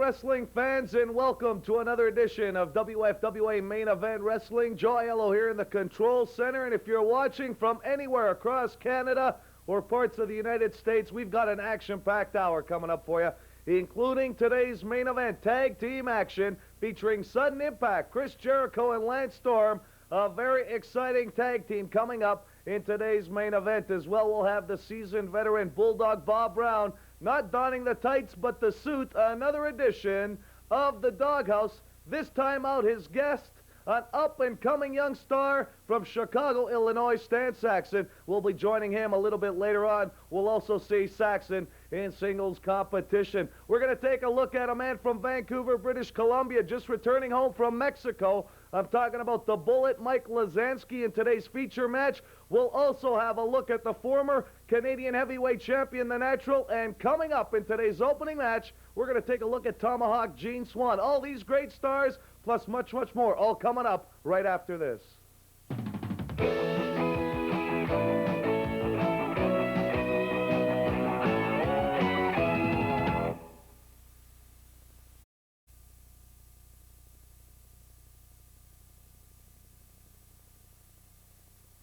wrestling fans, and welcome to another edition of WFWA Main Event Wrestling. Joe Aiello here in the Control Center, and if you're watching from anywhere across Canada or parts of the United States, we've got an action-packed hour coming up for you, including today's main event tag team action featuring Sudden Impact, Chris Jericho and Lance Storm. A very exciting tag team coming up in today's main event. As well, we'll have the seasoned veteran Bulldog Bob Brown, not donning the tights but the suit. Another edition of the Doghouse. This time out, his guest, an up-and-coming young star from Chicago, Illinois, Stan Saxon. We'll be joining him a little bit later on. We'll also see Saxon in singles competition. We're going to take a look at a man from Vancouver, British Columbia, just returning home from Mexico. I'm talking about the Bullet, Mike Lazansky, in today's feature match. We'll also have a look at the former Canadian heavyweight champion, The Natural. And coming up in today's opening match, we're going to take a look at Tomahawk Gene Swan. All these great stars, plus much, much more, all coming up right after this.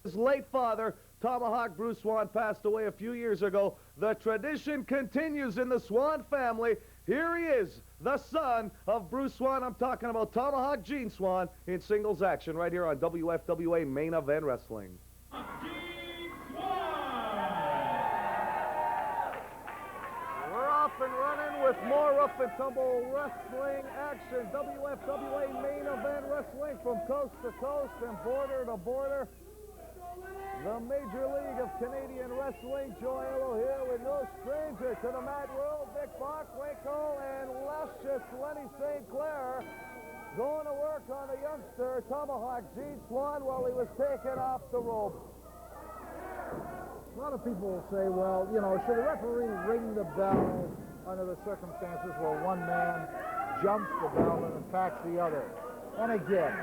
His late father, Tomahawk Bruce Swan, passed away a few years ago. The tradition continues in the Swan family. Here he is, the son of Bruce Swan. I'm talking about Tomahawk Gene Swan in singles action right here on WFWA Main Event Wrestling. We're off and running with more rough and tumble wrestling action. WFWA Main Event Wrestling from coast to coast and border to border. The Major League of Canadian Wrestling. Joe Aiello here with no stranger to the Mad World. Vic Waco and luscious Lenny St. Clair going to work on the youngster Tomahawk Gene Swan while he was taken off the rope. A lot of people will say, well, you know, should a referee ring the bell under the circumstances where one man jumps the bell and attacks the other? And again,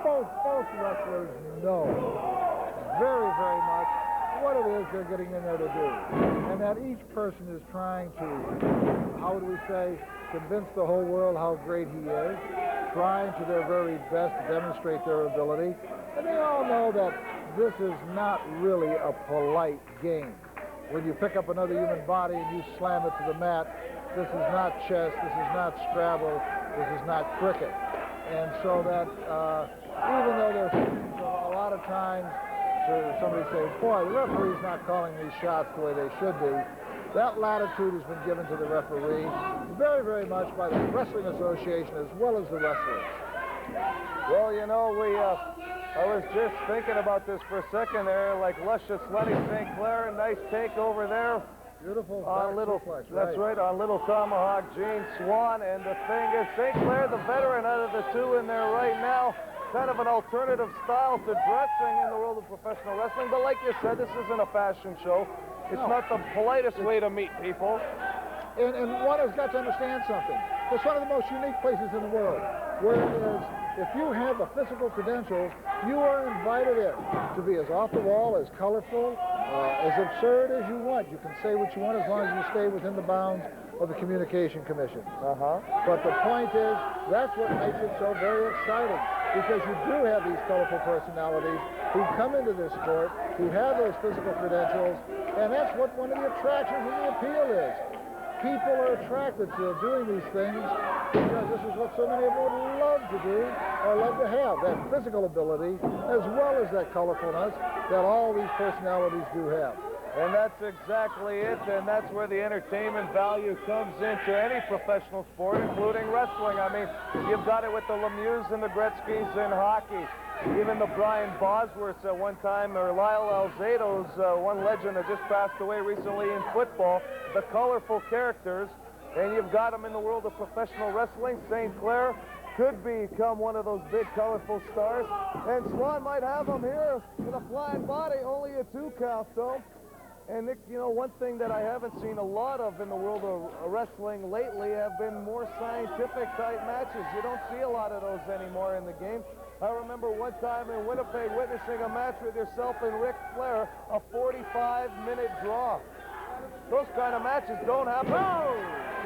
both wrestlers know very, very much what it is they're getting in there to do. And that each person is trying to, how would we say, convince the whole world how great he is, trying to their very best to demonstrate their ability. And they all know that this is not really a polite game. When you pick up another human body and you slam it to the mat, this is not chess, this is not Scrabble, this is not cricket. And so that even though there's a lot of times somebody says, boy, the referee's not calling these shots the way they should be, that latitude has been given to the referee very, very much by the Wrestling Association as well as the wrestlers. Well, you know, I was just thinking about this for a second there, like luscious Lenny St. Clair, a nice take over there. Beautiful. On little, suplex, that's right, on little Tomahawk Gene Swan. And the thing is, St. Clair, the veteran out of the two in there right now, kind of an alternative style to dressing in the world of professional wrestling. But like you said, this isn't a fashion show. It's not the politest way to meet people. And one has got to understand something. It's one of the most unique places in the world, where it is, if you have the physical credentials, you are invited in to be as off the wall, as colorful, as absurd as you want. You can say what you want as long as you stay within the bounds of the Communication Commission. But the point is, that's what makes it so very exciting, because you do have these colorful personalities who come into this sport, who have those physical credentials, and that's what one of the attractions and the appeal is. People are attracted to doing these things because this is what so many of them would love to do or love to have, that physical ability as well as that colorfulness that all these personalities do have. And that's exactly it, and that's where the entertainment value comes into any professional sport, including wrestling. I mean, you've got it with the Lemieux and the Gretzkys in hockey. Even the Brian Bosworths at one time, or Lyle Alzado's, one legend that just passed away recently in football, the colorful characters. And you've got them in the world of professional wrestling. St. Clair could become one of those big, colorful stars. And Swan might have him here with a flying body, only a 2 count, though. And Nick, you know, one thing that I haven't seen a lot of in the world of wrestling lately have been more scientific type matches. You don't see a lot of those anymore in the game. I remember one time in Winnipeg witnessing a match with yourself and Ric Flair, a 45-minute draw. Those kind of matches don't happen. Oh!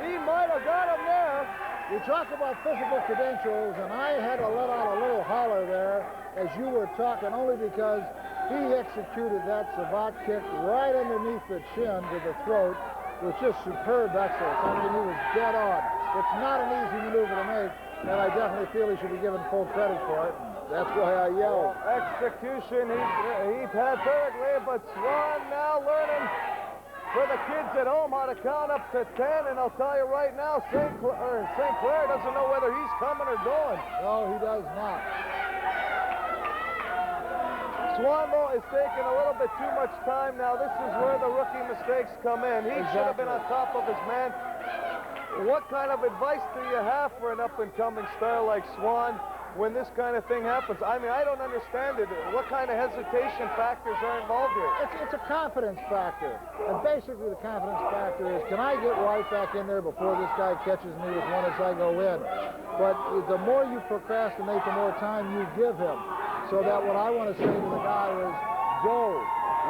He He might have got him there. You talk about physical credentials, and I had to let out a little holler there as you were talking, only because he executed that savate kick right underneath the chin to the throat with just superb excellence. I mean, he was dead on. It's not an easy maneuver to make, and I definitely feel he should be given full credit for it. That's why I yelled. Execution, he's had perfectly, but Swan now learning for the kids at home how to count up to 10, and I'll tell you right now, St. Clair doesn't know whether he's coming or going. No, he does not. Swan, though, is taking a little bit too much time now. This is where the rookie mistakes come in. He should have been on top of his man. What kind of advice do you have for an up-and-coming star like Swan when this kind of thing happens? I mean, I don't understand it. What kind of hesitation factors are involved here? It's a confidence factor. And basically the confidence factor is, can I get right back in there before this guy catches me with one as I go in? But the more you procrastinate, the more time you give him. So that what I want to say to the guy is, go.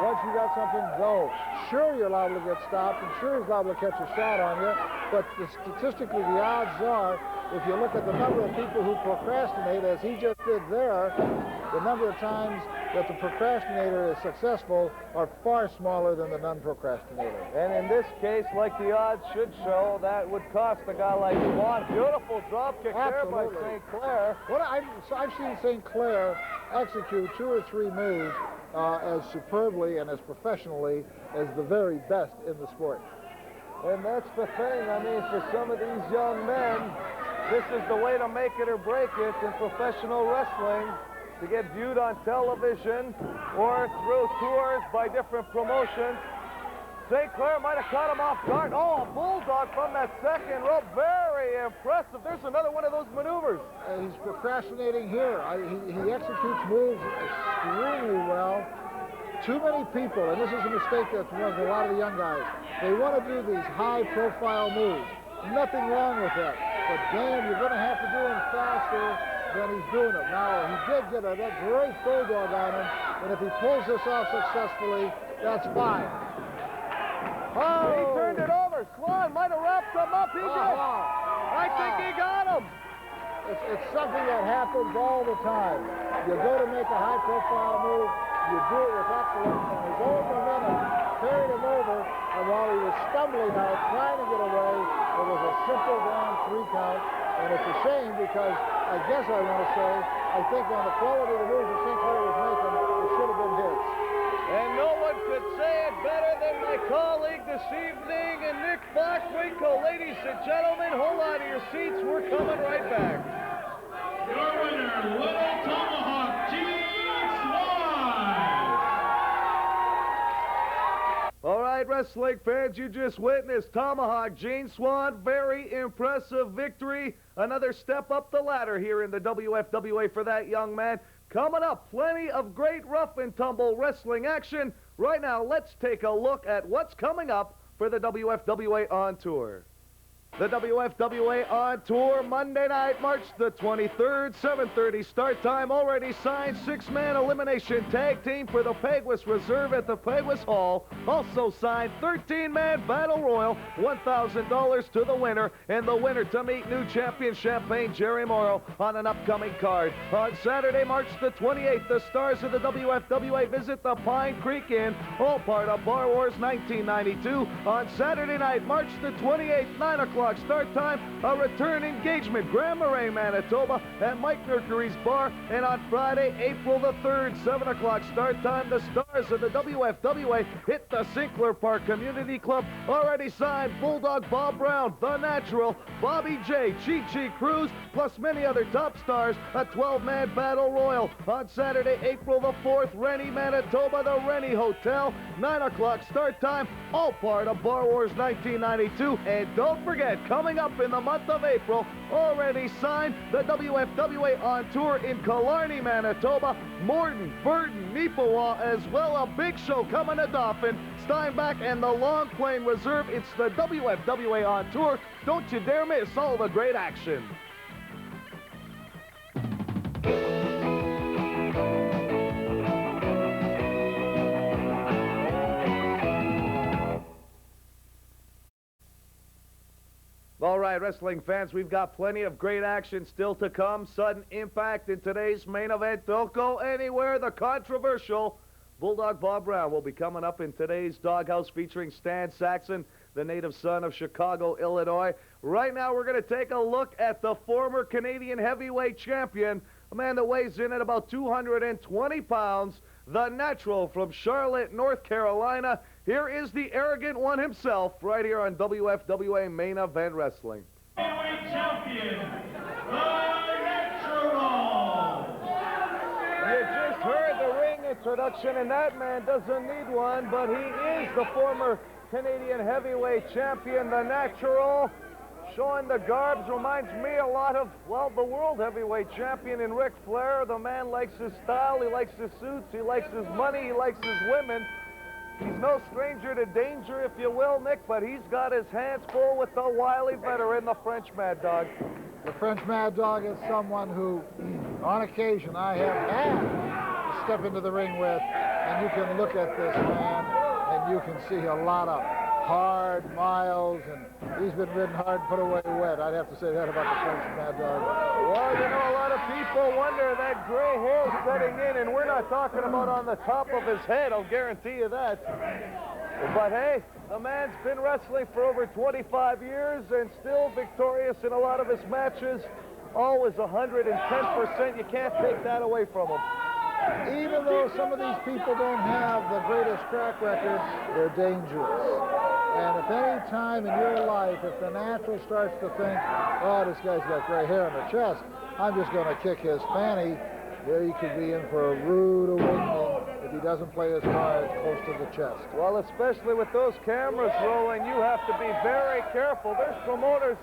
Once you got something, go. Sure, you're liable to get stopped, and sure he's liable to catch a shot on you, but statistically the odds are, if you look at the number of people who procrastinate, as he just did there, the number of times that the procrastinator is successful are far smaller than the non-procrastinator. And in this case, like the odds should show, that would cost a guy like Swan. Beautiful drop kick there by St. Clair. I've seen St. Clair execute 2 or 3 moves as superbly and as professionally as the very best in the sport. And that's the thing. I mean, for some of these young men, this is the way to make it or break it in professional wrestling, to get viewed on television or through tours by different promotions. St. Clair might have caught him off guard. Oh, a bulldog from that second rope. Very impressive. There's another one of those maneuvers. He's procrastinating here. He executes moves extremely well. Too many people, and this is a mistake that's with a lot of the young guys, they want to do these high-profile moves. Nothing wrong with that. But damn, you're going to have to do them faster than he's doing it. Now, he did get that great bulldog on him, and if he pulls this off successfully, that's fine. Oh, he turned it over. Swan might have wrapped him up. He did. I think he got him. It's something that happens all the time. You go to make a high-profile move, you do it with excellence, and his own momentum carried him over, and while he was stumbling out, trying to get away, it was a simple down 3 count, and it's a shame because I guess I want to say, I think on the quality of the moves that St. Clair was making, it should have been his. And no one could say it better than my colleague this evening, and Nick Bockwinkel. Ladies and gentlemen, hold on to your seats. We're coming right back. Your winner, Little Tomahawk Gene Swan. All right, wrestling fans, you just witnessed Tomahawk Gene Swan. Very impressive victory. Another step up the ladder here in the WFWA for that young man. Coming up, plenty of great rough and tumble wrestling action. Right now, let's take a look at what's coming up for the WFWA On Tour. The WFWA On Tour, Monday night, March the 23rd, 7:30 start time. Already signed 6-man elimination tag team for the Peguis Reserve at the Peguis Hall. Also signed 13-man battle royal, $1,000 to the winner, and the winner to meet new champion Champagne Jerry Morrow on an upcoming card. On Saturday, March the 28th, the stars of the WFWA visit the Pine Creek Inn, all part of Bar Wars 1992. On Saturday night, March the 28th, 9 o'clock start time, a return engagement, Grand Marais, Manitoba, at Mike Mercury's Bar. And on Friday, April the 3rd, 7 o'clock start time, the stars of the WFWA hit the Sinclair Park Community Club. Already signed Bulldog Bob Brown, The Natural, Bobby J, Chi Cruz, plus many other top stars, a 12-man battle royal. On Saturday, April the 4th, Rennie, Manitoba, the Rennie Hotel, 9 o'clock start time, all part of Bar Wars 1992. And don't forget, coming up in the month of April, already signed, the WFWA On Tour in Killarney, Manitoba, Morton, Burton, Neepawa, as well. A big show coming to Dauphin, Steinbach, and the Long Plain Reserve. It's the WFWA On Tour. Don't you dare miss all the great action. right, wrestling fans, we've got plenty of great action still to come. Sudden impact in today's main event. Don't go anywhere. The controversial Bulldog Bob Brown will be coming up in today's Doghouse featuring Stan Saxon, the native son of Chicago, Illinois. Right now, we're going to take a look at the former Canadian heavyweight champion, a man that weighs in at about 220 pounds, the Natural from Charlotte, North Carolina. Here is the arrogant one himself, right here on WFWA Main Event Wrestling. Heavyweight champion, the Natural. You just heard the ring introduction, and that man doesn't need one, but he is the former Canadian heavyweight champion, the Natural. Showing the garbs reminds me a lot of, well, the world heavyweight champion in Ric Flair. The man likes his style, he likes his suits, he likes his money, he likes his women. He's no stranger to danger, if you will, Nick, but he's got his hands full with the wily veteran, the French Mad Dog. The French Mad Dog is someone who, on occasion, I have had to step into the ring with, and you can look at this man, and you can see a lot of hard miles, and he's been ridden hard and put away wet. I'd have to say that about the French Mad Dog. Well, you know, a lot of people wonder that gray hair setting in, and we're not talking about on the top of his head, I'll guarantee you that. But hey, the man's been wrestling for over 25 years and still victorious in a lot of his matches. Always 110%. You can't take that away from him. Even though some of these people don't have the greatest track record, they're dangerous. And if any time in your life, if the Natural starts to think, oh, this guy's got gray hair on the chest, I'm just going to kick his fanny, there he could be in for a rude awakening if he doesn't play his cards close to the chest. Well, especially with those cameras rolling, you have to be very careful. There's promoters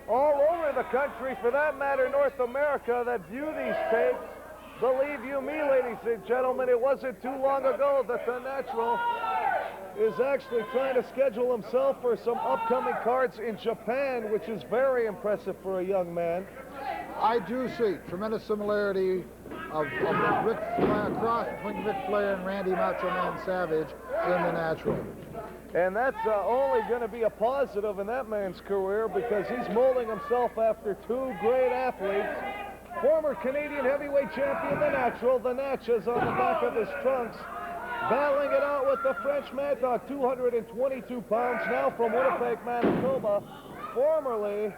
all over the country, for that matter, North America, that view these tapes. Believe you me, ladies and gentlemen, it wasn't too long ago that the Natural is actually trying to schedule himself for some upcoming cards in Japan, which is very impressive for a young man. I do see tremendous similarity of the Ric Flair, cross between Ric Flair and Randy Macho Man Savage in the Natural. And that's only going to be a positive in that man's career, because he's molding himself after two great athletes. Former Canadian heavyweight champion, the Natural, the Natchez on the back of his trunks. Battling it out with the French Mad Dog, 222 pounds, now from Winnipeg, Manitoba, formerly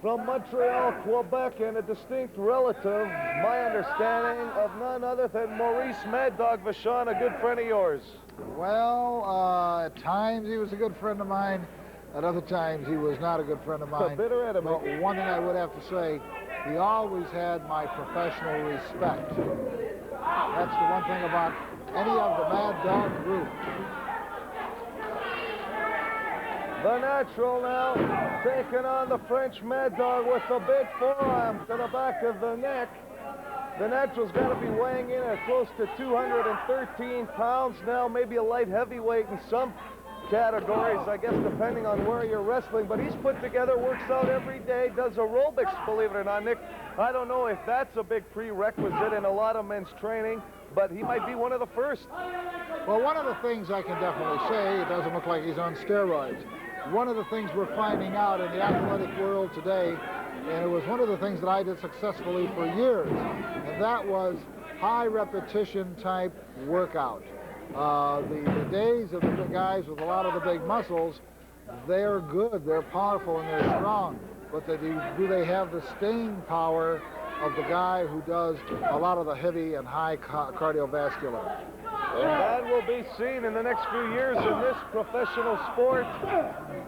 from Montreal, Quebec, and a distinct relative, my understanding, of none other than Maurice Mad Dog Vachon, a good friend of yours. Well, at times he was a good friend of mine. At other times he was not a good friend of mine. A bitter enemy. But one thing I would have to say, he always had my professional respect. That's the one thing about any of the Mad Dog group. The Natural now taking on the French Mad Dog with a big forearm to the back of the neck. The Natural's got to be weighing in at close to 213 pounds now, maybe a light heavyweight in some categories, I guess, depending on where you're wrestling. But he's put together, works out every day, does aerobics, believe it or not, Nick. I don't know if that's a big prerequisite in a lot of men's training, but he might be one of the first. Well, one of the things I can definitely say, it doesn't look like he's on steroids. One of the things we're finding out in the athletic world today, and it was one of the things that I did successfully for years, and that was high repetition type workout. The days of the guys with a lot of the big muscles, they're good, they're powerful, and they're strong. But do they have the staying power of the guy who does a lot of the heavy and high cardiovascular? And that will be seen in the next few years in this professional sport.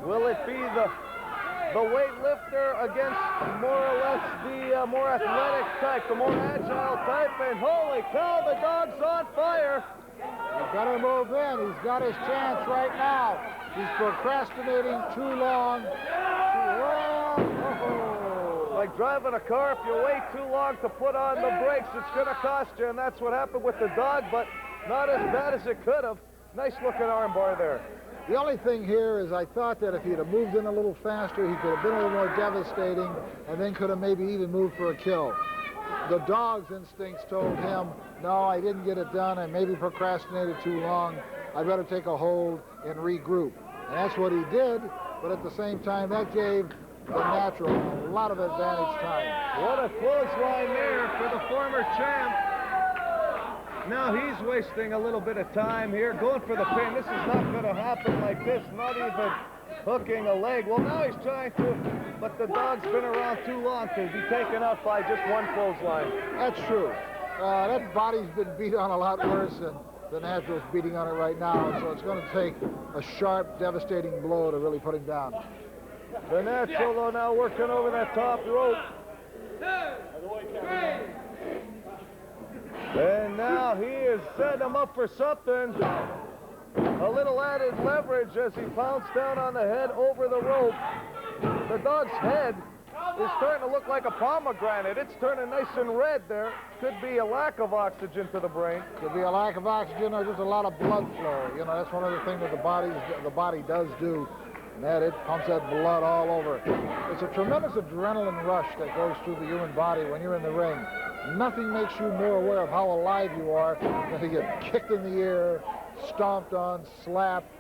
Will it be the weightlifter against more or less the more athletic type, the more agile type? And holy cow, the dog's on fire. He's got to move in. He's got his chance right now. He's procrastinating too long. Oh. Like driving a car, if you wait too long to put on the brakes, it's going to cost you, and that's what happened with the dog, but not as bad as it could have. Nice looking arm bar there. The only thing here is I thought that if he'd have moved in a little faster, he could have been a little more devastating, and then could have maybe even moved for a kill. The dog's instincts told him, no, I didn't get it done. I maybe procrastinated too long. I better take a hold and regroup. And that's what he did, but at the same time, that gave the Natural a lot of advantage time. What a clothesline there for the former champ. Now he's wasting a little bit of time here, going for the pin. This is not going to happen like this, not even hooking a leg. Well, now he's trying to, but the dog's been around too long to be taken out by just one clothesline. That's true. That body's been beat on a lot worse than the Natural's beating on it right now, so it's going to take a sharp, devastating blow to really put him down. The Natural, though, now working over that top rope. And now he has set him up for something. A little added leverage as he pounds down on the head over the rope. The dog's head is starting to look like a pomegranate. It's turning nice and red there. Could be a lack of oxygen to the brain. Could be a lack of oxygen or just a lot of blood flow. You know, that's one of the things that the body does do, and that it pumps that blood all over. It's a tremendous adrenaline rush that goes through the human body when you're in the ring. Nothing makes you more aware of how alive you are than to get kicked in the ear, stomped on, slapped,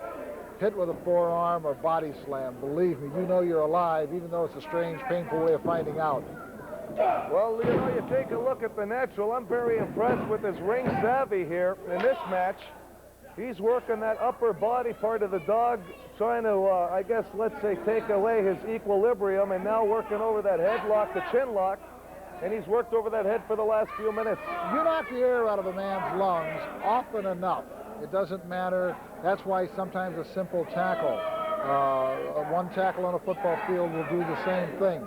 hit with a forearm, or body slam. Believe me, you know you're alive, even though it's a strange, painful way of finding out. Well, you know, you take a look at the Natural. I'm very impressed with his ring savvy here in this match. He's working that upper body part of the dog, trying to, I guess, let's say, take away his equilibrium, and now working over that headlock, the chin lock, and he's worked over that head for the last few minutes. You knock the air out of a man's lungs often enough. It doesn't matter. That's why sometimes a simple tackle, one tackle on a football field will do the same thing.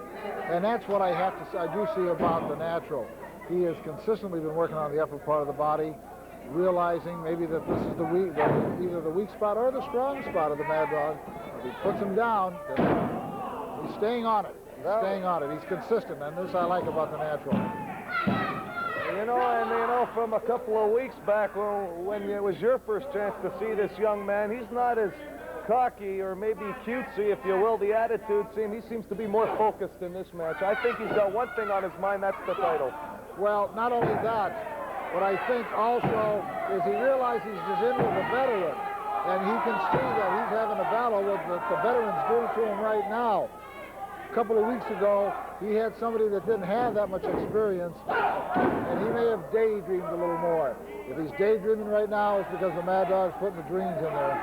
And that's what I do see about the Natural. He has consistently been working on the upper part of the body, realizing maybe that this is either the weak spot or the strong spot of the Mad Dog. If he puts him down, then he's staying on it. He's consistent, and this I like about the Natural. You know, and you know, from a couple of weeks back when it was your first chance to see this young man, he's not as cocky or maybe cutesy, if you will. The attitude he seems to be more focused in this match. I think he's got one thing on his mind, that's the title. Well, not only that, what I think also is he realizes he's in with a veteran, and he can see that he's having a battle with the veteran's doing to him right now. A couple of weeks ago, he had somebody that didn't have that much experience, and he may have daydreamed a little more. If he's daydreaming right now, it's because the Mad Dog's putting the dreams in there.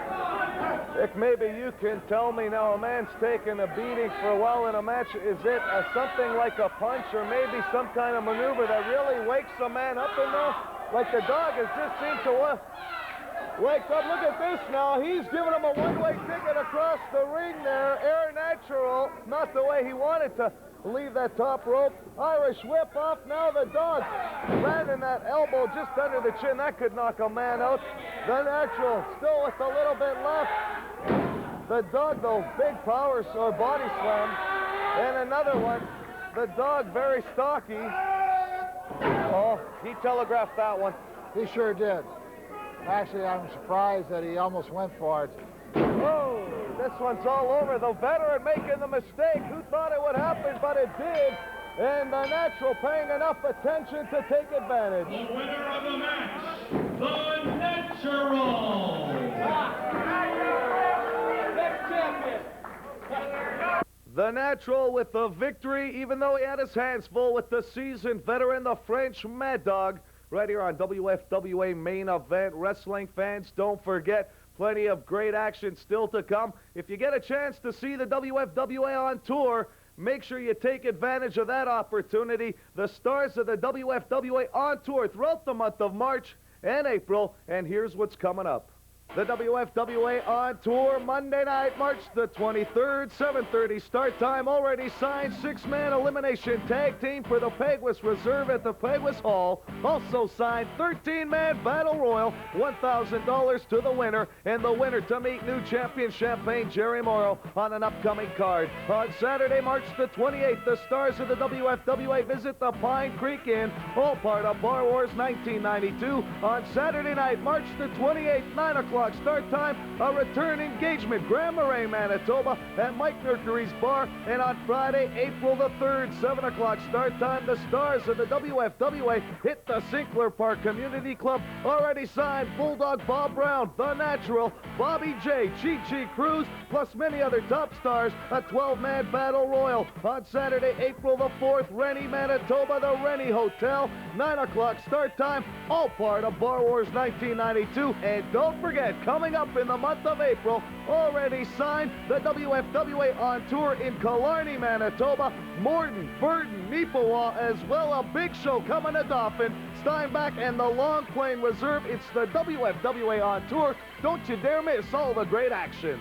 Rick, maybe you can tell me now, a man's taking a beating for a while in a match. Is it something like a punch or maybe some kind of maneuver that really wakes a man up in there? Like the dog has just seemed to wake up. Look at this now. He's giving him a one-way ticket across the ring there. Air Natural, not the way he wanted to leave that top rope. Irish whip off. Now the dog landing that elbow just under the chin. That could knock a man out. The Natural still with a little bit left. The dog, though, big power or body slam. And another one. The dog very stocky. Oh, he telegraphed that one. He sure did. Actually, I'm surprised that he almost went for it. Oh, this one's all over. The veteran making the mistake. Who thought it would happen, but it did. And the Natural paying enough attention to take advantage. The winner of the match, the Natural. The Natural with the victory, even though he had his hands full with the seasoned veteran, the French Mad Dog. Right here on WFWA Main Event Wrestling. Fans, don't forget, plenty of great action still to come. If you get a chance to see the WFWA on tour, make sure you take advantage of that opportunity. The stars of the WFWA on tour throughout the month of March and April, and here's what's coming up. The WFWA on tour Monday night, March the 23rd, 7:30 start time. Already signed 6-man elimination tag team for the Peguis Reserve at the Peguis Hall. Also signed 13-man battle royal, $1,000 to the winner, and the winner to meet new champion Champagne Jerry Morrow on an upcoming card. On Saturday, March the 28th, the stars of the WFWA visit the Pine Creek Inn, all part of Bar Wars 1992. On Saturday night, March the 28th, 9 o'clock. o'clock start time, a return engagement, Grand Marais, Manitoba, at Mike Mercury's Bar. And on Friday, April the 3rd, 7 o'clock start time, the stars of the WFWA hit the Sinclair Park Community Club. Already signed Bulldog Bob Brown, The Natural, Bobby J, Chi Cruz, plus many other top stars, a 12-man battle royal. On Saturday, April the 4th, Rennie, Manitoba, the Rennie Hotel, 9 o'clock start time, all part of Bar Wars 1992. And don't forget, coming up in the month of April, already signed, the WFWA on tour in Killarney, Manitoba, Morton, Burton, Neepawa, as well. A big show coming to Dauphin, Steinbach, and the Long Plain Reserve. It's the WFWA on tour. Don't you dare miss all the great action.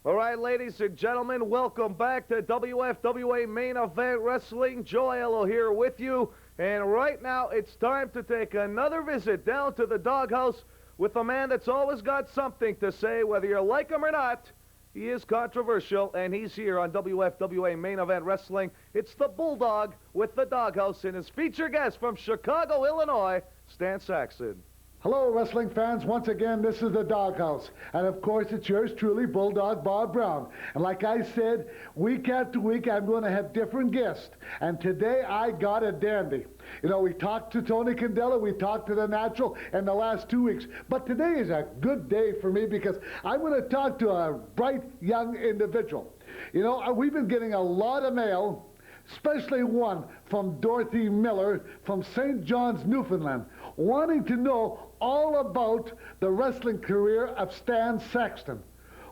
All right, ladies and gentlemen, welcome back to WFWA Main Event Wrestling. Joe Aiello here with you. And right now, it's time to take another visit down to the doghouse with a man that's always got something to say, whether you like him or not. He is controversial, and he's here on WFWA Main Event Wrestling. It's the Bulldog with the doghouse and his feature guest from Chicago, Illinois, Stan Saxon. Hello, wrestling fans. Once again, this is the Doghouse. And of course, it's yours truly, Bulldog Bob Brown. And like I said, week after week, I'm going to have different guests. And today, I got a dandy. You know, we talked to Tony Candela, we talked to The Natural in the last 2 weeks. But today is a good day for me because I'm going to talk to a bright young individual. You know, we've been getting a lot of mail, especially one from Dorothy Miller from St. John's, Newfoundland, wanting to know all about the wrestling career of Stan Saxton.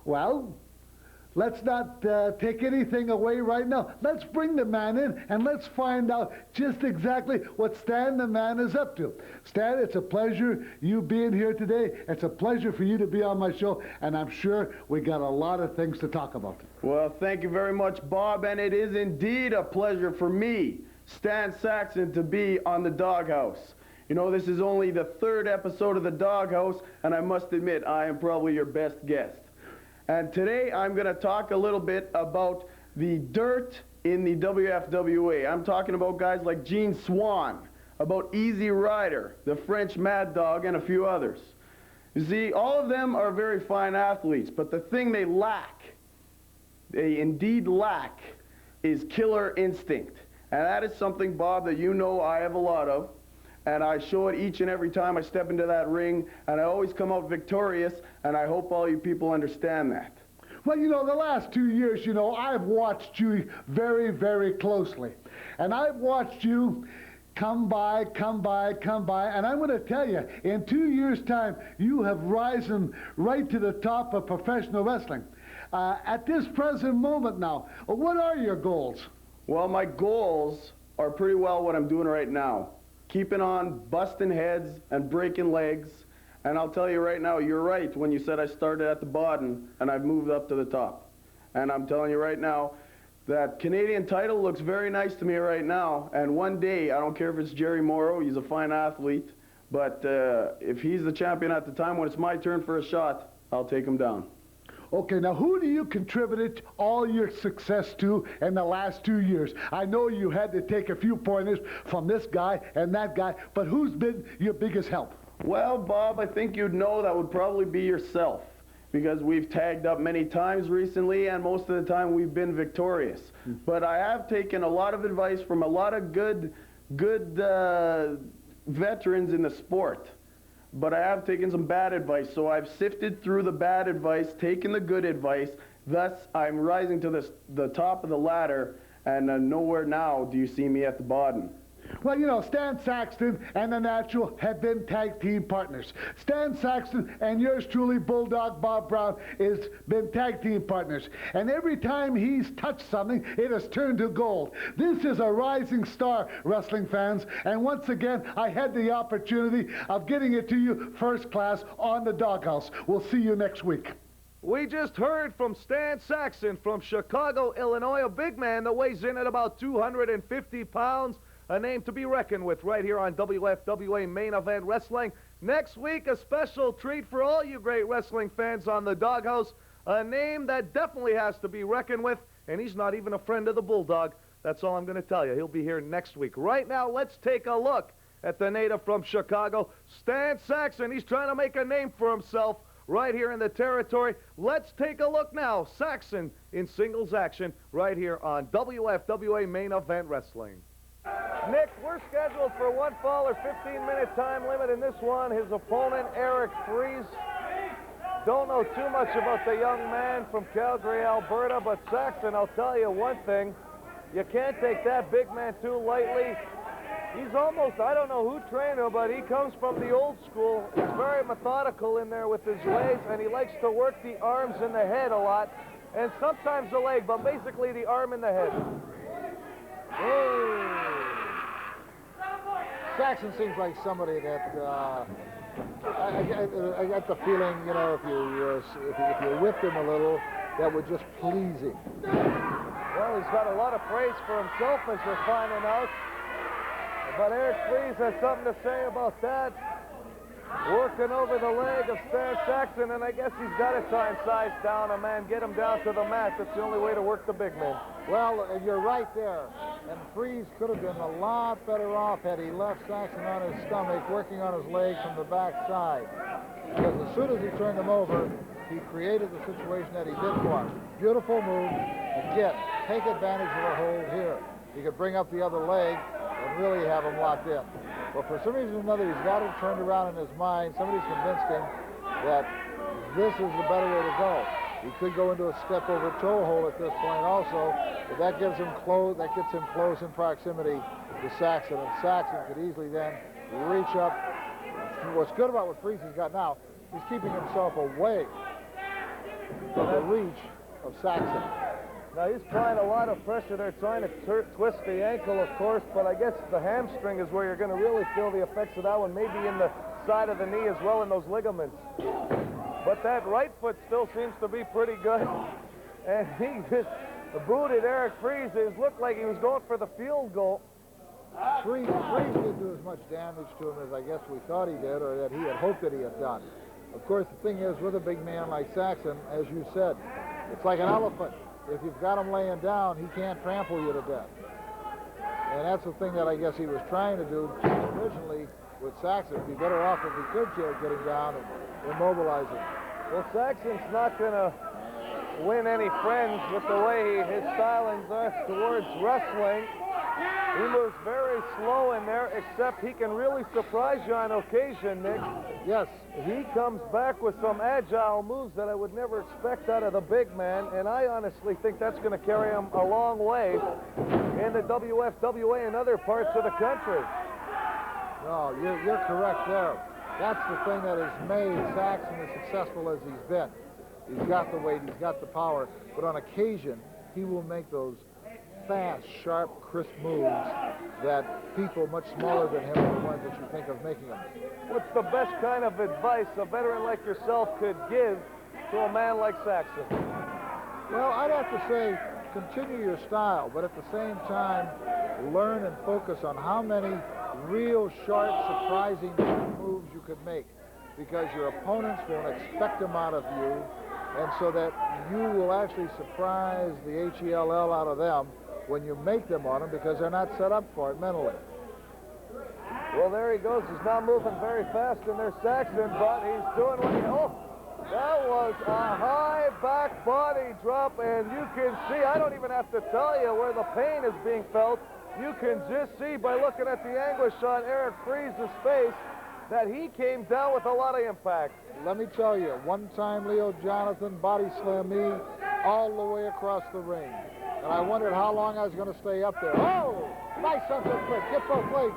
Well, let's not take anything away right now. Let's bring the man in and let's find out just exactly what Stan the man is up to. Stan, it's a pleasure you being here today. It's a pleasure for you to be on my show, and I'm sure we got a lot of things to talk about. Well, thank you very much, Bob, and it is indeed a pleasure for me, Stan Saxon, to be on the Doghouse. You know, this is only the 3rd episode of the Doghouse, and I must admit, I am probably your best guest. And today, I'm going to talk a little bit about the dirt in the WFWA. I'm talking about guys like Gene Swan, about Easy Rider, the French Mad Dog, and a few others. You see, all of them are very fine athletes, but the thing they indeed lack, is killer instinct. And that is something, Bob, that you know I have a lot of. And I show it each and every time I step into that ring, and I always come out victorious, and I hope all you people understand that. Well, you know, the last 2 years, you know, I've watched you very, very closely. And I've watched you come by, and I'm going to tell you, in 2 years' time, you have risen right to the top of professional wrestling. At this present moment now, what are your goals? Well, my goals are pretty well what I'm doing right now. Keeping on busting heads and breaking legs. And I'll tell you right now, you're right when you said I started at the bottom and I've moved up to the top. And I'm telling you right now, that Canadian title looks very nice to me right now. And one day, I don't care if it's Jerry Morrow, he's a fine athlete, but if he's the champion at the time when it's my turn for a shot, I'll take him down. Okay, now who do you contribute all your success to in the last 2 years? I know you had to take a few pointers from this guy and that guy, but who's been your biggest help? Well, Bob, I think you'd know that would probably be yourself, because we've tagged up many times recently, and most of the time we've been victorious. But I have taken a lot of advice from a lot of good veterans in the sport. But I have taken some bad advice, so I've sifted through the bad advice, taken the good advice. Thus, I'm rising to the top of the ladder, and nowhere now do you see me at the bottom. Well, you know, Stan Saxton and The Natural have been tag team partners. Stan Saxton and yours truly, Bulldog Bob Brown, has been tag team partners. And every time he's touched something, it has turned to gold. This is a rising star, wrestling fans. And once again, I had the opportunity of getting it to you first class on the Doghouse. We'll see you next week. We just heard from Stan Saxon from Chicago, Illinois, a big man that weighs in at about 250 pounds. A name to be reckoned with right here on WFWA Main Event Wrestling. Next week, a special treat for all you great wrestling fans on the Doghouse. A name that definitely has to be reckoned with, and he's not even a friend of the Bulldog. That's all I'm going to tell you. He'll be here next week. Right now, let's take a look at the native from Chicago, Stan Saxon. He's trying to make a name for himself right here in the territory. Let's take a look now. Saxon in singles action right here on WFWA Main Event Wrestling. Nick, we're scheduled for one fall or 15-minute time limit in this one. His opponent, Eric Fries. Don't know too much about the young man from Calgary, Alberta, but Saxon, I'll tell you one thing. You can't take that big man too lightly. He's almost, I don't know who trained him, but he comes from the old school. He's very methodical in there with his legs, and he likes to work the arms and the head a lot, and sometimes the leg, but basically the arm and the head. Saxon seems like somebody that I got the feeling, you know, if you whipped him a little, that would just please him. Well, he's got a lot of praise for himself, as we're finding out. But Eric Fries has something to say about that. Working over the leg of Stan Saxon, and I guess he's got to try and size down a man, get him down to the mat. That's the only way to work the big man. Well, you're right there. And Fries could have been a lot better off had he left Saxon on his stomach, working on his leg from the backside. Because as soon as he turned him over, he created the situation that he did for him. Beautiful move. Again, take advantage of a hold here. You could bring up the other leg and really have him locked in. But for some reason or another, he's got it turned around in his mind. Somebody's convinced him that this is the better way to go. He could go into a step over toe hold at this point also, but that gets him close in proximity to Saxon, and Saxon could easily then reach up. What's good about what Fries has got now, he's keeping himself away from the reach of Saxon. Now, he's applying a lot of pressure there, trying to twist the ankle, of course, but I guess the hamstring is where you're going to really feel the effects of that one, maybe in the side of the knee as well in those ligaments. But that right foot still seems to be pretty good. And he just booted Eric Fries. It looked like he was going for the field goal. Fries didn't do as much damage to him as I guess we thought he did, or that he had hoped that he had done. Of course, the thing is, with a big man like Saxon, as you said, it's like an elephant. If you've got him laying down, he can't trample you to death. And that's the thing that I guess he was trying to do originally with Saxon. It'd be better off if he could get him down and immobilize him. Well, Saxon's not going to win any friends with the way his stylings are towards wrestling. He moves very slow in there, except he can really surprise you on occasion, Nick. Yes. He comes back with some agile moves that I would never expect out of the big man, and I honestly think that's going to carry him a long way in the WFWA and other parts of the country. No, you're correct there. That's the thing that has made Saxon as successful as he's been. He's got the weight, he's got the power, but on occasion, he will make those fast, sharp, crisp moves that people much smaller than him are the ones that you think of making them. What's the best kind of advice a veteran like yourself could give to a man like Saxon? Well, I'd have to say continue your style, but at the same time, learn and focus on how many real sharp, surprising moves you could make, because your opponents won't expect them out of you, and so that you will actually surprise the H-E-L-L out of them when you make them on them, because they're not set up for it mentally. Well, there he goes. He's now moving very fast in there, Saxon, but he's doing what he... Oh, that was a high back body drop, and you can see, I don't even have to tell you where the pain is being felt. You can just see by looking at the anguish on Eric Fries' face that he came down with a lot of impact. Let me tell you, one time Leo Jonathan body slammed me all the way across the ring. And I wondered how long I was going to stay up there. Oh, nice something quick. Get both legs.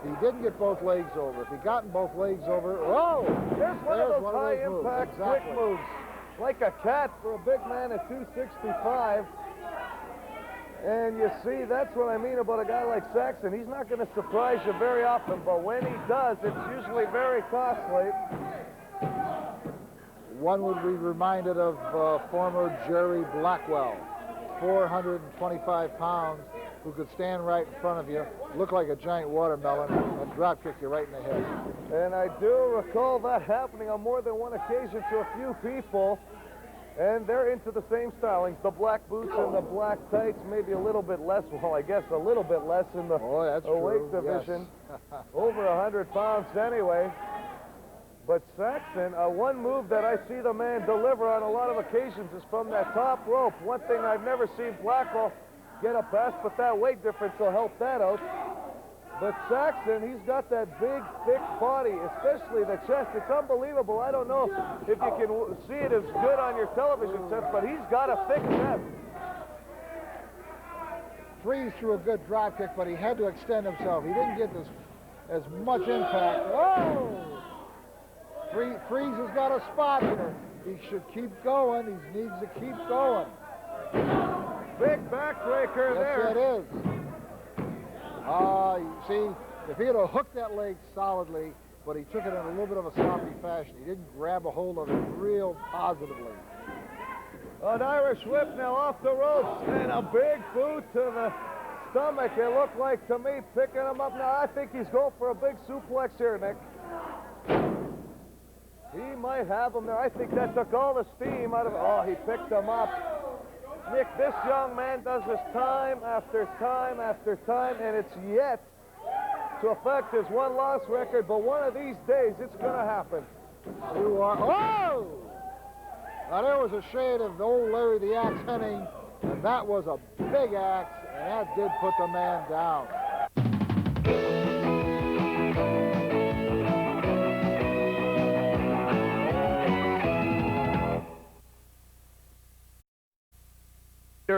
He didn't get both legs over. If he'd gotten both legs over, oh! There's one of those high-impact exactly. quick moves. Like a cat for a big man at 265. And you see, that's what I mean about a guy like Saxon. He's not going to surprise you very often, but when he does, it's usually very costly. One would be reminded of former Jerry Blackwell, 425 pounds, who could stand right in front of you, look like a giant watermelon, and drop kick you right in the head. And I do recall that happening on more than one occasion to a few people. And they're into the same stylings, the black boots and the black tights, maybe a little bit less, well, I guess a little bit less in the weight division. Yes. Over 100 pounds anyway. But Saxton, one move that I see the man deliver on a lot of occasions is from that top rope. One thing I've never seen Blackwell get a pass, but that weight difference will help that out. But Saxton, he's got that big, thick body, especially the chest. It's unbelievable. I don't know if you can see it as good on your television set, but he's got a thick chest. Freeze threw a good drop kick, but he had to extend himself. He didn't get as much impact. Whoa! Freeze has got a spot here. He should keep going. He needs to keep going. Big backbreaker there. Yes, it is. You see, if he had hooked that leg solidly, but he took it in a little bit of a sloppy fashion. He didn't grab a hold of it real positively. An Irish whip now off the ropes, and a big boot to the stomach. It looked like to me picking him up. Now I think he's going for a big suplex here, Nick. He might have him there. I think that took all the steam out of it. Oh, he picked him up. Nick, this young man does this time after time after time, and it's yet to affect his one-loss record, but one of these days it's going to happen. Oh! Now there was a shade of old Larry the Axe Henning, and that was a big axe, and that did put the man down.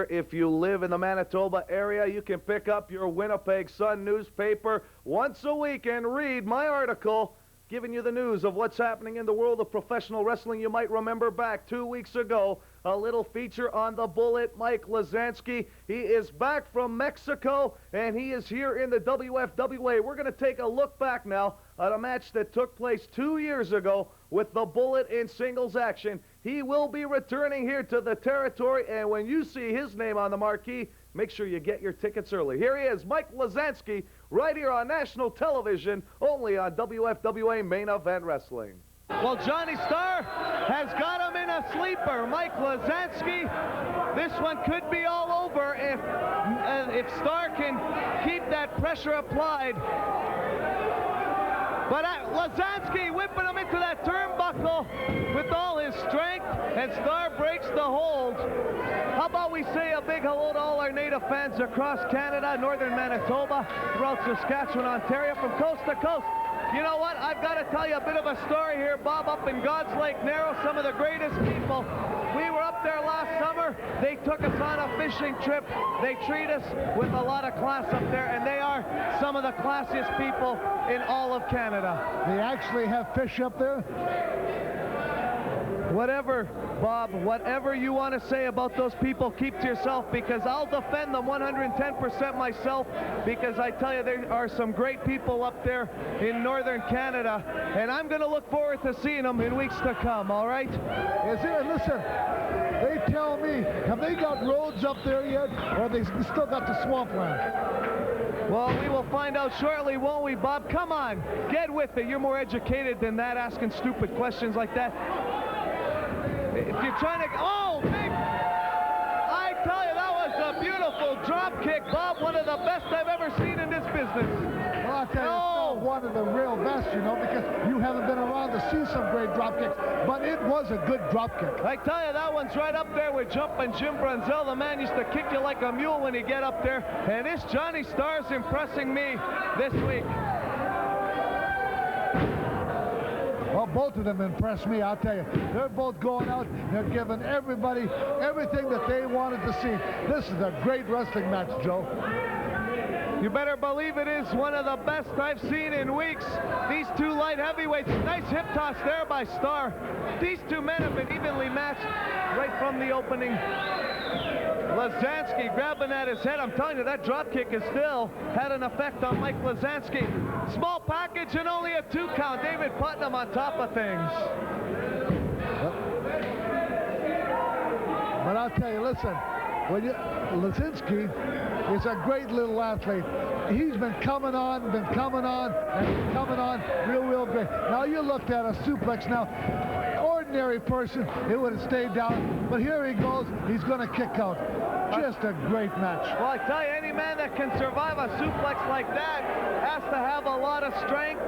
If you live in the Manitoba area, you can pick up your Winnipeg Sun newspaper once a week and read my article giving you the news of what's happening in the world of professional wrestling. You might remember back 2 weeks ago, a little feature on the Bullet, Mike Lazansky. He is back from Mexico, and he is here in the WFWA. We're going to take a look back now at a match that took place 2 years ago with the Bullet in singles action. He will be returning here to the territory, and when you see his name on the marquee, make sure you get your tickets early. Here he is, Mike Lazansky, right here on national television, only on WFWA Main Event Wrestling. Well, Johnny Starr has got him in a sleeper. Mike Lazansky, this one could be all over if Starr can keep that pressure applied. But Lazansky whipping him into that turnbuckle with all his strength, and Starr breaks the hold. How about we say a big hello to all our native fans across Canada, northern Manitoba, throughout Saskatchewan, Ontario, from coast to coast. You know what? I've got to tell you a bit of a story here, Bob, up in God's Lake Narrow, some of the greatest people. We were up there last summer. They took us on a fishing trip. They treat us with a lot of class up there, and they are some of the classiest people in all of Canada. They actually have fish up there? Whatever, Bob, whatever you want to say about those people, keep to yourself, because I'll defend them 110% myself, because I tell you, there are some great people up there in northern Canada, and I'm going to look forward to seeing them in weeks to come, all right? Is there, listen, they tell me, have they got roads up there yet, or they still got the swampland? Well, we will find out shortly, won't we, Bob? Come on, get with it. You're more educated than that, asking stupid questions like that. If you're trying to... Oh, big... I tell you, that was a beautiful drop kick, Bob. One of the best I've ever seen in this business. Well, I'll tell you, it's not one of the real best, you know, because you haven't been around to see some great drop kicks, but it was a good drop kick. I tell you, that one's right up there with Jumpin' Jim Brunzell. The man used to kick you like a mule when you get up there, and this Johnny Starr's impressing me this week. Well, both of them impressed me, I'll tell you. They're both going out, they're giving everybody everything that they wanted to see. This is a great wrestling match, Joe. You better believe it is one of the best I've seen in weeks. These two light heavyweights, nice hip toss there by Starr. These two men have been evenly matched right from the opening. Lazansky grabbing at his head. I'm telling you, that drop kick has still had an effect on Mike Lazansky. Small package and only a 2 count. David Putnam on top of things. But I'll tell you, listen, Lazansky is a great little athlete. He's been coming on, and coming on real great. Now you looked at a suplex now. ordinary person, it would have stayed down. But here he goes. He's going to kick out. Just a great match. Well, I tell you, any man that can survive a suplex like that has to have a lot of strength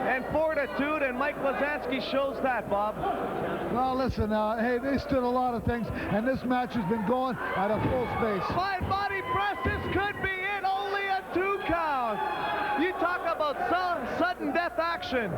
and fortitude, and Mike Lazansky shows that, Bob. Well, listen, hey, they stood a lot of things, and this match has been going at a full space. Fine body presses could be it, only a 2 count. You talk about sudden death action.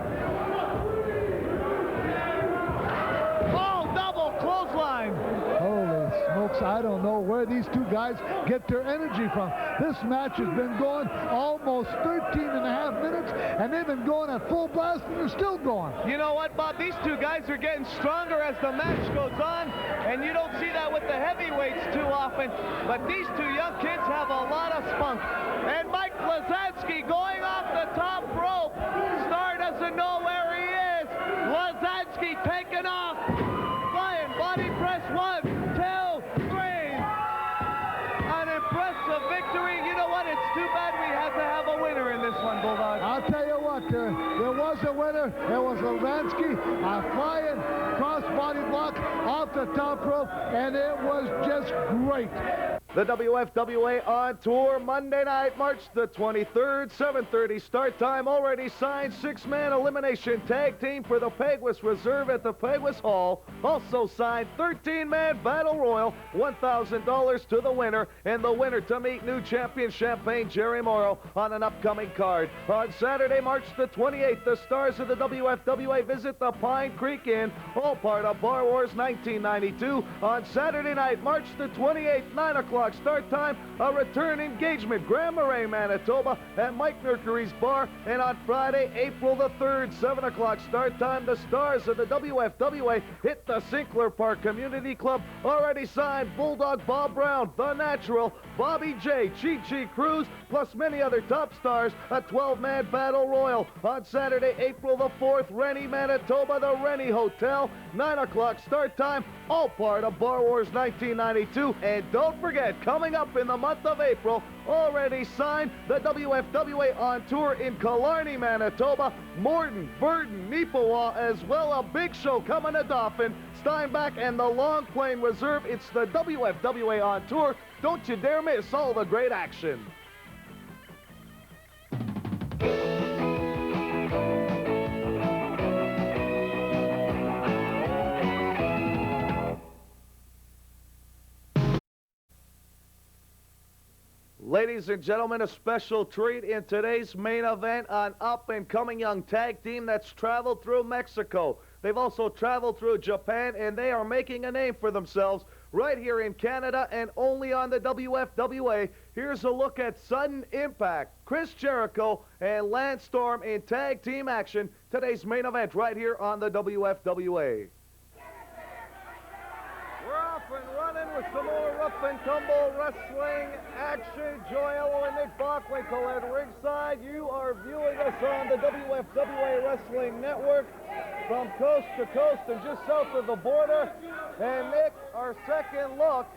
Oh, double clothesline. Holy smokes, I don't know where these two guys get their energy from. This match has been going almost 13 and a half minutes, and they've been going at full blast, and they're still going. You know what, Bob? These two guys are getting stronger as the match goes on, and you don't see that with the heavyweights too often, but these two young kids have a lot of spunk. And Mike Lazansky going off the top rope. Star doesn't know where he is. Lazansky taking off. Flying body press, 1, 2, 3. An impressive victory. You know what? It's too bad we had to have a winner in this one, Bulldog. I'll tell you what, there was a winner. It was Lazansky, a flying cross-body block off the top rope, and it was just great. The WFWA on tour Monday night, March the 23rd, 7:30 start time. Already signed 6-man elimination tag team for the Peguis Reserve at the Peguis Hall. Also signed 13-man battle royal, $1,000 to the winner, and the winner to meet new champion Champagne Jerry Morrow on an upcoming card. On Saturday, March the 28th, the stars of the WFWA visit the Pine Creek Inn, all part of Bar Wars 1992. On Saturday night, March the 28th, 9 o'clock start time, a return engagement, Grand Marais, Manitoba, at Mike Mercury's Bar. And on Friday, April the 3rd, 7 o'clock start time, the stars of the WFWA hit the Sinclair Park Community Club. Already signed Bulldog Bob Brown, The Natural, Bobby J, Chi Cruz, plus many other top stars, a 12-man battle royal. On Saturday, April the 4th, Rennie, Manitoba, the Rennie Hotel, 9 o'clock start time, all part of Bar Wars 1992. And don't forget, coming up in the month of April, already signed, the WFWA on tour in Killarney, Manitoba, Morton, Burton, Neepawa, as well. A big show coming to Dauphin, Steinbach, and the Long Plain Reserve. It's the WFWA on tour. Don't you dare miss all the great action. Ladies and gentlemen, a special treat in today's main event, an up-and-coming young tag team that's traveled through Mexico. They've also traveled through Japan, and they are making a name for themselves right here in Canada and only on the WFWA. Here's a look at Sudden Impact. Chris Jericho and Lance Storm in tag team action. Today's main event right here on the WFWA. We're off and running with some more rough and tumble wrestling action. Joello and Nick Bockwinkel at ringside. You are viewing us on the WFWA Wrestling Network from coast to coast and just south of the border. And Nick, our second look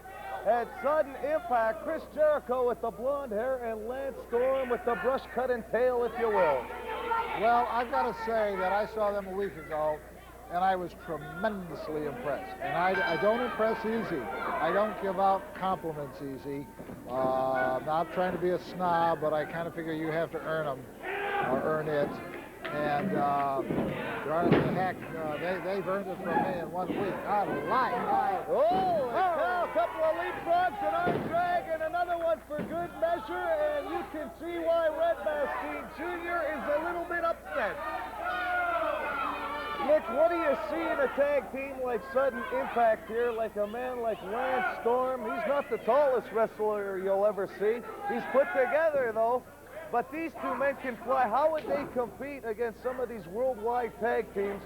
at Sudden Impact. Chris Jericho with the blonde hair and Lance Storm with the brush-cutting tail, if you will. Well, I've got to say that I saw them a week ago, and I was tremendously impressed. And I don't impress easy. I don't give out compliments easy. I'm not trying to be a snob, but I kind of figure you have to earn them, or earn it. And heck, they've earned it from me in 1 week. I like. Oh, now a couple of leapfrogs, an arm drag, and another one for good measure. And you can see why Red Bastien Jr. is a little bit upset. Nick, what do you see in a tag team like Sudden Impact here, like a man like Lance Storm? He's not the tallest wrestler you'll ever see. He's put together, though. But these two men can fly. How would they compete against some of these worldwide tag teams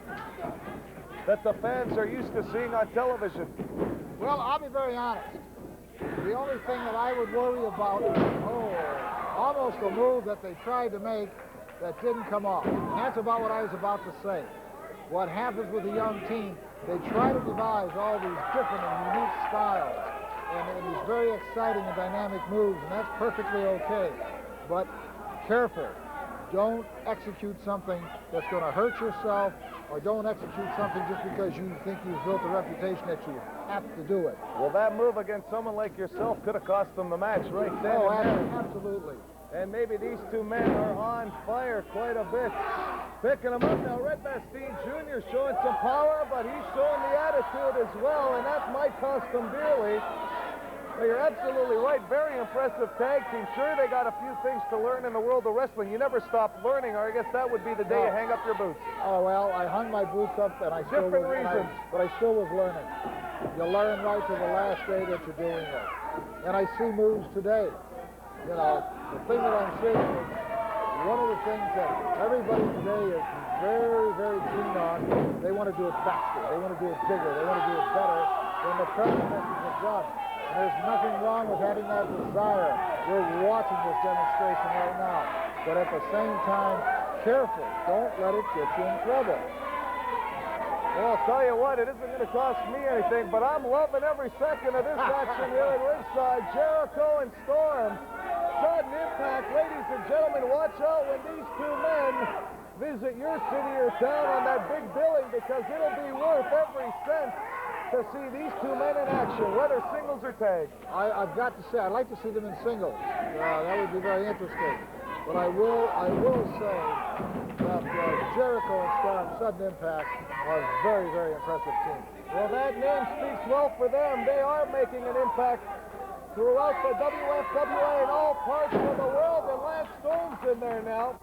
that the fans are used to seeing on television? Well, I'll be very honest. The only thing that I would worry about is almost a move that they tried to make that didn't come off. And that's about what I was about to say. What happens with a young team, they try to devise all these different and unique styles and these very exciting and dynamic moves, and that's perfectly okay. But careful. don't execute something that's going to hurt yourself, or don't execute something just because you think you've built a reputation that you have to do it. Well, that move against someone like yourself could have cost them the match right then Oh, and there. absolutely. And maybe these two men are on fire quite a bit. Picking them up now. Red Bastien Jr. showing some power, but he's showing the attitude as well, and that might cost them dearly. Well, you're absolutely right. Very impressive tag team. Sure, they got a few things to learn in the world of wrestling. You never stop learning, or I guess that would be the day you hang up your boots. Oh, well, I hung my boots up, and I still was, Different reasons. but I still was learning. You learn right to the last day that you're doing it. And I see moves today. You know, the thing that I'm seeing is one of the things that everybody today is very, very keen on. They want to do it faster. They want to do it bigger. They want to do it better than the predecessors have done. And there's nothing wrong with having that desire. We're watching this demonstration right now. But at the same time, careful. Don't let it get you in trouble. Well, I'll tell you what, it isn't going to cost me anything, but I'm loving every second of this action here at ringside. Jericho and Storm. Sudden impact. Ladies and gentlemen, watch out when these two men visit your city or town on that big billing, because it'll be worth every cent to see these two men in action, whether singles or tag. I've got to say, I'd like to see them in singles. That would be very interesting. But I will say that Jericho and Storm, Sudden Impact, are a very, very impressive team. Well, that name speaks well for them. They are making an impact throughout the WFWA in all parts of the world, and Lance Storm's in there now.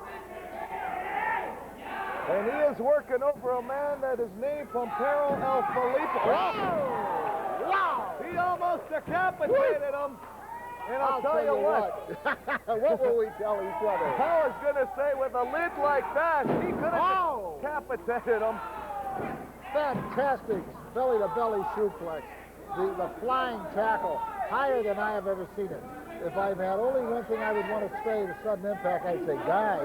And he is working over a man that is named Pompero El Felipe. Wow! Wow! He almost decapitated him. And I'll tell you what. What will we tell each other? I was going to say, with a lid like that, he could have decapitated him. Fantastic belly-to-belly suplex. The flying tackle, higher than I have ever seen it. If I've had only one thing I would want to say to Sudden Impact, I'd say, guys,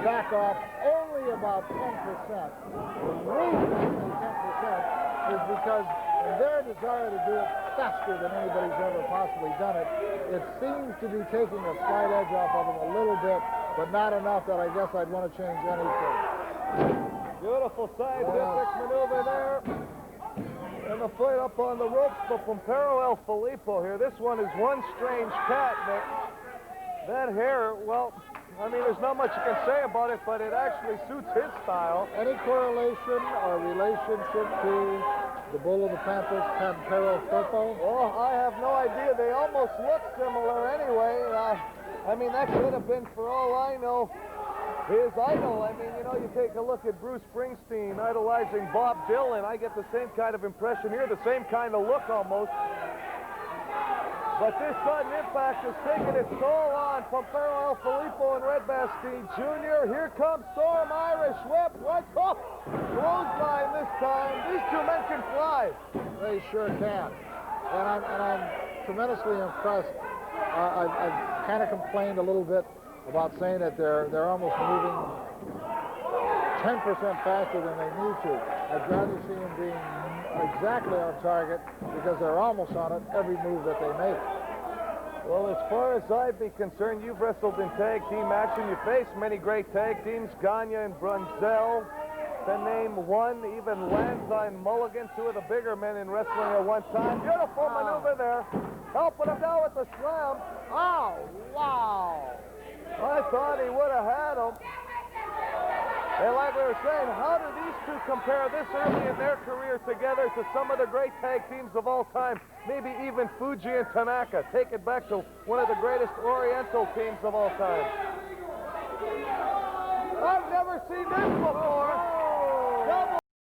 back off only about 10%. The reason I say 10% is because in their desire to do it faster than anybody's ever possibly done it, it seems to be taking a slight edge off of them a little bit, but not enough that I guess I'd want to change anything. Beautiful scientific maneuver there. And the fight up on the ropes for Pompero El Felipe here. This one is one strange cat, Nick. That hair, well, I mean, there's not much you can say about it, but it actually suits his style. Any correlation or relationship to the Bull of the Pampas, Pompero Felipe? Oh, I have no idea. They almost look similar anyway. I mean, that could have been, for all I know, his idol. I mean, you know, you take a look at Bruce Springsteen idolizing Bob Dylan. I get the same kind of impression here, the same kind of look almost. But this sudden impact is taking its toll on Pompero El Felipe and Red Bastien Jr. Here comes Storm, Irish whip. What? Oh, clothesline this time. These two men can fly. They sure can. And I'm tremendously impressed. I've kind of complained a little bit about saying that they're almost moving 10% faster than they need to. I'd rather see them being exactly on target, because they're almost on it every move that they make. Well, as far as I'd be concerned, you've wrestled in tag team action. You faced many great tag teams, Gagne and Brunzell, to name one, even Lanza and Mulligan, two of the bigger men in wrestling at one time. Beautiful maneuver there. Helping him down with the slam. Oh, wow! I thought he would have had him. And like we were saying, how do these two compare this early in their career together to some of the great tag teams of all time? Maybe even Fuji and Tanaka. Take it back to one of the greatest Oriental teams of all time. I've never seen this before. Double